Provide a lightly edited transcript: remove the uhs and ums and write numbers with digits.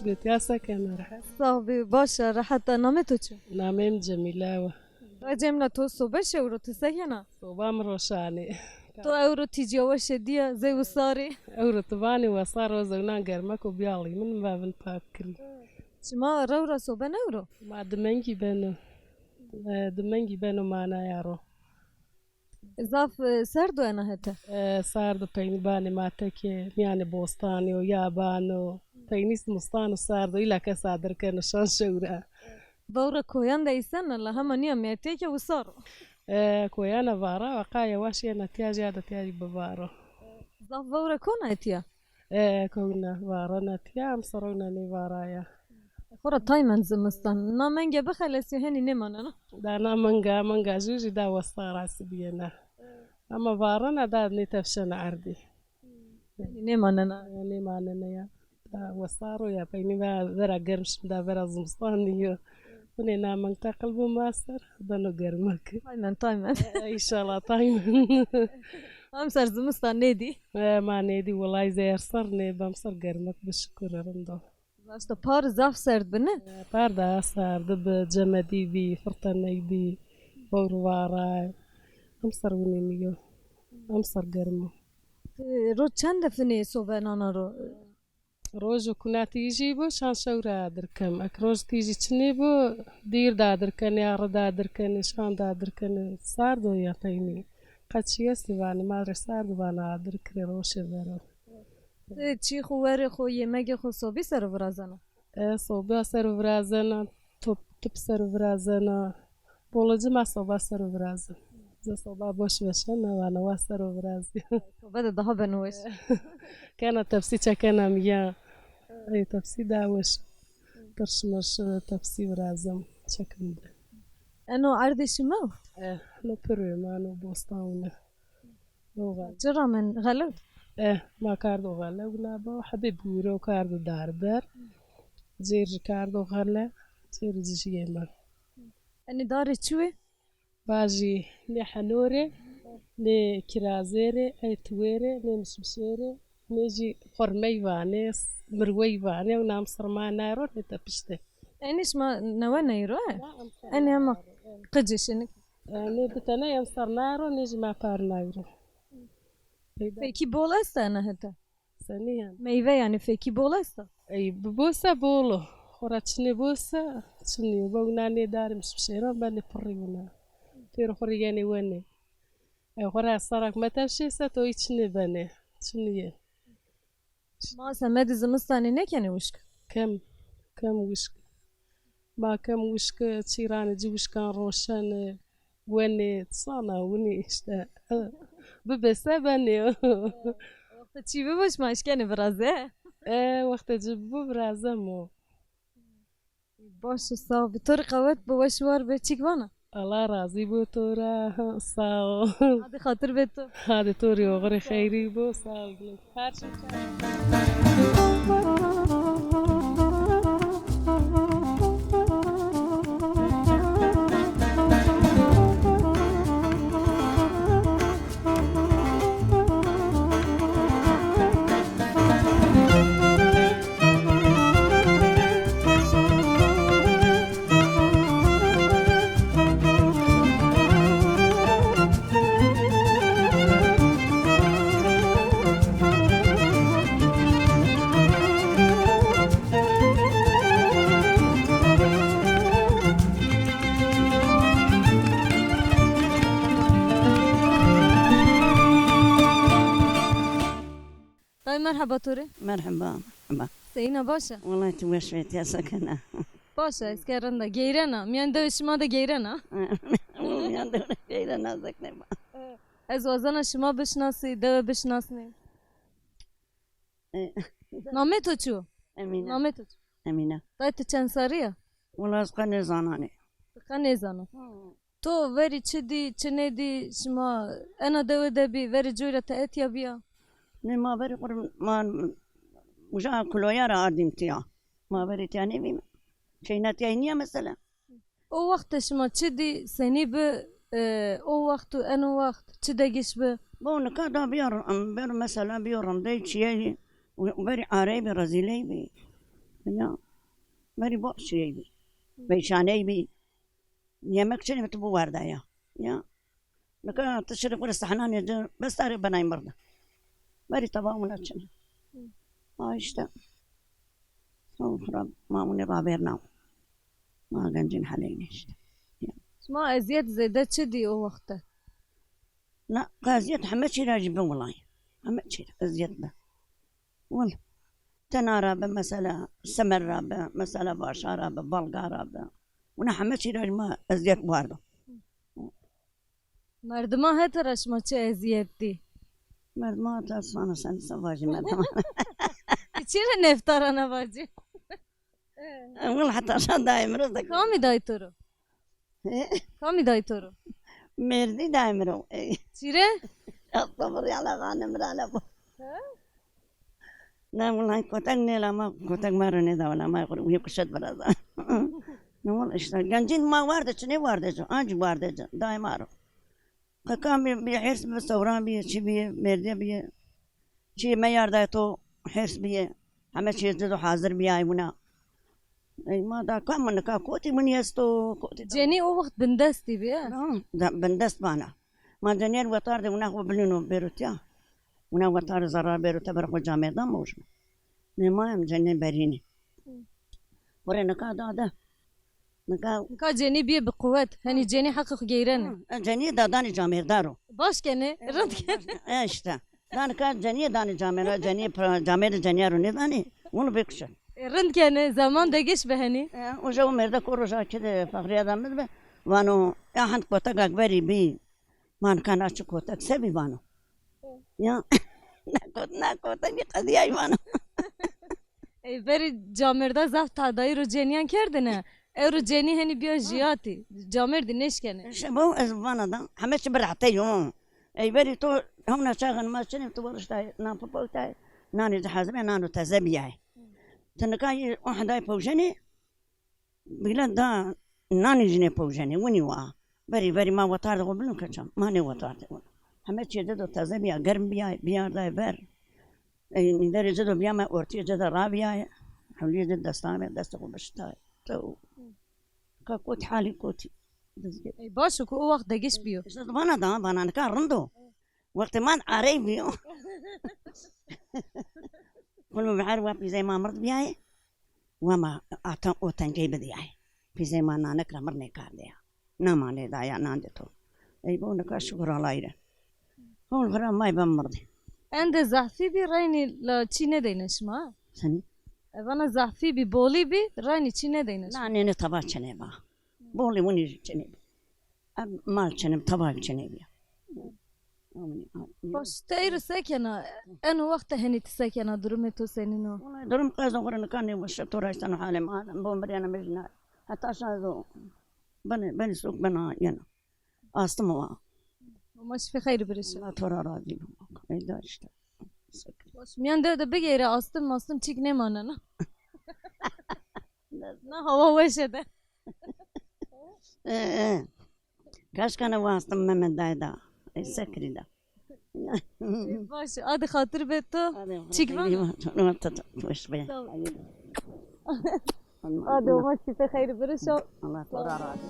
بيت يا سكن راحت. صافي باشا راحت نامتو چو؟ نامم جميلة جملة تو صبح شورو تسكنا صوبام روشاني تو اورو تيجي وش ديا زي وصاري أورو طباني وصار وزونا قرمك وبيالي من باب الباكري شما رورا صبح نورو ما دمنجي بنو معنا يارو زاف سردو انا هتا ساردو بيني باني ما تكي يعني بوستاني ويابانو بينيس مستانو ساردو إلا كسادر كانو شان شورا بورا كويان دا يسن الله هم نيا ميتيك وصارو كويانا فارا وقايا واشي أنا تياجي هذا تياجي بفارو زاف بورا كونا اتيا كونا فارا نتيا مصرونا ني فارايا خورا تايمن زمستان نامنجا بخلص هني نمانا دانا منغا جوجي دا وصار عسبينا أما فارنا دا نتفشن عردي نمانا يعني ما نيا دا وصاروا يا بيني ذرا قرمش دا ذرا زمستانيو ونينا من تقلبو ماستر دانو قرمك تايمن إن شاء الله طيب امسر زمستان نيدي ما نيدي والله زي صرني بمصر قرمك بالشكر رندو باشتا بار زاف سرد بنه باردا صار دب جمدي بي فرطاني بي بوروارا امصر ونينيو امصر قرمو رو چند فني صوبانانا رو روز كنا تيجي بو شان شورا دركم اك روز تيجي تشنيبو دير دادركن يا دادركن شان دادركن ساردو يا بيني قد شيستي باني مادر ساردو بانا دركري روش برو چی خو وری خو یمگی خو صوبی سر ورازانا صوبا سر ورازنا توب سر ورازنا بولجي ما صوبا سر ورازنا زي صوبا بوش بشنا وانا واسر ورازي بدا ده بنوش كانت تفسيتها كان مياه اي تفسي داوش ترشمش تفسي ورازم شكل ده انو عرض شمال نو بروي ما نو بوستاونه جرى من غلط ما كاردو غلا ولا با حبيب بورو كاردو داربر زير كاردو غلا زير جيما اني داري شوي باجي لي حنوري لي كرازيري اي تويري لي مسمسيري نيجي خرمي فانيس مروي فاني ونام صرما نارو نتبشته انيش ما نوانا يروح اني اما قجش انك ني بتنا يوم صار نارو نيجي ما بار نايرو فيكي بولستا انا هتا ثانيا ميوه يعني فيكي بولستا اي ببوسا بولو خراتشني بوسا تشني وبوناني داري مسمسيرو باني فريونا تيرو خرياني واني اي خرا صارك ما تمشي ستو يتشني باني تشني ما سمد زمستاني نك يعني وشك كم وشك ما كم وشك تيران جي وشكان روشان واني تصانا وني اشتا ببسا باني وقت چی ببوش ماش کنه برازه وقت جبو برازه مو باشه صاحب طور قوت بوشوار به چیک وانا الله راضي بو تورا ساو هذا خاطر بيتو هذا توري وغري خيري بو ساو مرحبا توري مرحبا سينا باشا والله توشفت يا سكنة باشا اسكرنا جيرنا ميان دوش ما ده جيرنا ميان دوش جيرنا سكنة از وزنا شما بشناسی دو بشناسنی نامه تو چو؟ أمينة نامه تو چو؟ أمينة دایت چند ساریه؟ والله سكنة زاناني نزانم تو وری چه دی چه ندی شما انا دو دبی وری جوره تأتیا بیا ما بري قرب ما وجا كلويارا أردم تيا ما بري تاني بيم شينا تيانية مثلا او وقت شما چه دی سنی به او وقت و انو وقت چه دگیش به بون كذا بير مثلا بيرم ده شيء وبري عربي برازيلي بي Ya veri boş şey bir. Beyşane bir. Yemek için mi bu vardı ya. Ya. Ne kadar tışırıp burası hanane bas tarih banayım burada. Veri tabağımın açını. Ha işte. Sonra mamuni raberna. Ma gencin haleyni işte. شما eziyet zede çi di o vakte? لا غازية حمد شي راجبين والله حمد شي أزيت به والله تنارة بمسألة سمرة بمسألة باشارة ببلغارة ونا حمد شي راجب ما أزيت بواردو Merdima her taraşma çi eziyet di. مرد ما تصانا سنة سواجي مرد ما İçeri neftarana bacı. والله حتى عشان دايم رزقك Kami daytoru. Kami daytoru. مردي دايم رو Çire? الصبر على غانم على ابو لا والله كوتك لا ما كوتك ما رني ولا ما يقول ويقشد برا والله اشتغل جنجين ما واردة شنو واردة أنج واردة دايم أعرف كان بحرص بالثوران بيه شي بيه مردي بيه شي ما يرضى تو حرص بيه هم شي زدو حاضر بيه أيونا أي ما دا كم من كوتي من يستو كوتي Ceni o vakt bindesti bi ya. دا بندست بانا ما جنير وطار ده وناخو بلينو بيروتيا ونا وطار زرار بيروتا برقو جامعة دا موش نما هم جنين بريني ورا نكا دا نكا Ka ceni biye bi kuvvet. Hani ceni hakkı geyrene. جنيه دا داني جامعة دارو Baş kene. Rınt kene. işte. Yani kan caniye dani camera caniye camera caniyaro ne dani onu bekşe. Rınt kene. Zaman da geç be hani. O zaman merda koruja kede fakri adam be. Vano ya han kotak akbari bi. Man kan açık kotak sebi vano. Ya na kotak bir kadiya vano. Veri camerda zaft tadayı ro ceniyan kerdine. Euro ceni hani biyo jiyati. Camer di neşkene. İşte bu vana da hameç bıraktı yo. Ey beri to همنا شاغن ما شنو تورش تاي نان بوبو تاي نان جحازم نانو تزبياي تنكاي واحد اي بوجني بلاد دا ناني جني بوجني وني وا بري ما وطار قبل كشام ما ني وطار هم شي ددو تزبيا گرم بيار داي بر اي ندر جدو بيا ما اورتي جدا رابيا حولي جد دستامي دستو بشتاي تو كوت حالي كوتي Baş oku o vakt da geç biyo. işte bana ne karındı وقت ما عريبي كل ما بعرف في زي ما مرض بياي وما أعطى أوتن جيب دياي في زي ما نانك مرني كارديا نام عليه دايا ناندتو أي بونك شكر الله يره هون غرام ما يبان مرضي Ende zahfi bi rayni la çine deyneşma. سني Bana zahfi bi boli bi rayni çine deyneşma. لا أنا طبعا شنبا بولي وني شنب مال شنب طبعا شنب Baş teyri sekena. En o vakte hani sekena durumu to senin o. والله درم قازم ورنا كان وش تورا يستنو حالي ما بوم برينا مجنا حتى شاذو بني سوق بنا ينا استموا Maş fi hayır birisi. ما تورا راضي اذا اشتا Baş miyan de bir yere astım çik ne manana. Na hava veşede. كاش كان واستم من دايدا السكري ده Baş adı hatır beto. Çik var. وش بيه Adı o maş fi hayır birisi. الله تورا راضي